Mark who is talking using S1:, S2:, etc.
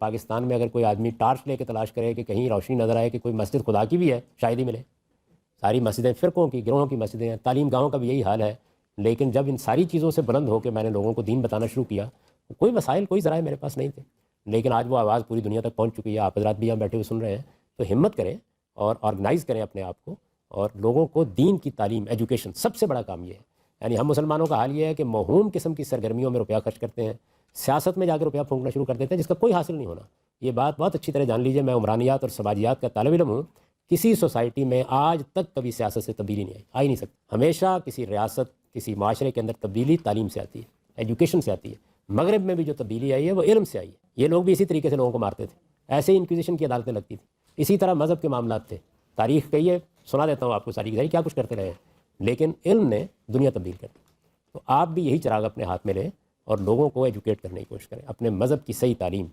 S1: पाकिस्तान में अगर कोई आदमी टार्च लेके तलाश करे कि कहीं रोशनी नज़र आए कि कोई मस्जिद खुदा की भी है, शायद ही मिले। सारी मस्जिदें फ़िरक़ों की, गिरोहों की मस्जिदें हैं। तालीम गाहों का भी यही हाल है। लेकिन जब इन सारी चीज़ों से बुलंद होकर मैंने लोगों को दीन बताना शुरू किया, तो कोई वसाइल, कोई ज़राए मेरे पास नहीं थे। लेकिन आज वो आवाज़ पूरी दुनिया तक पहुँच चुकी है। आप हज़रात भी यहाँ बैठे हुए सुन रहे हैं। तो हिम्मत करें और ऑर्गेनाइज़ करें अपने आप को, और लोगों को दीन की तालीम, एजुकेशन, सबसे बड़ा काम ये है। यानी हम मुसलमानों का हाल ये है कि मौहूम किस्म की सरगर्मियों में रुपया खर्च करते हैं, सियासत में जाकर रुपया फूंकना शुरू कर देते हैं जिसका कोई हासिल नहीं होना। ये बात बहुत अच्छी तरह जान लीजिए। मैं उमरानियात और समाजियात का तालिब इल्म हूँ। किसी सोसाइटी में आज तक कभी सियासत से तब्दीली नहीं आई, आ ही नहीं सकती। हमेशा किसी रियासत, किसी माशरे के अंदर तब्दीली तालीम से आती है, एजुकेशन से आती है। मगरब में भी जो तब्दीली आई है वो इल्म से आई है। ये लोग भी इसी तरीके से लोगों को मारते थे, ऐसे ही इंक्विजिशन की अदालतें लगती थी, इसी तरह मज़हब के मामला थे। तारीख़ कही है, सुना देता हूँ आपको सारी की सारी, क्या कुछ करते रहे। लेकिन इल्म ने दुनिया तब्दील कर दी। तो आप भी यही चिराग अपने हाथ में लें और लोगों को एजुकेट करने की कोशिश करें, अपने मज़हब की सही तालीम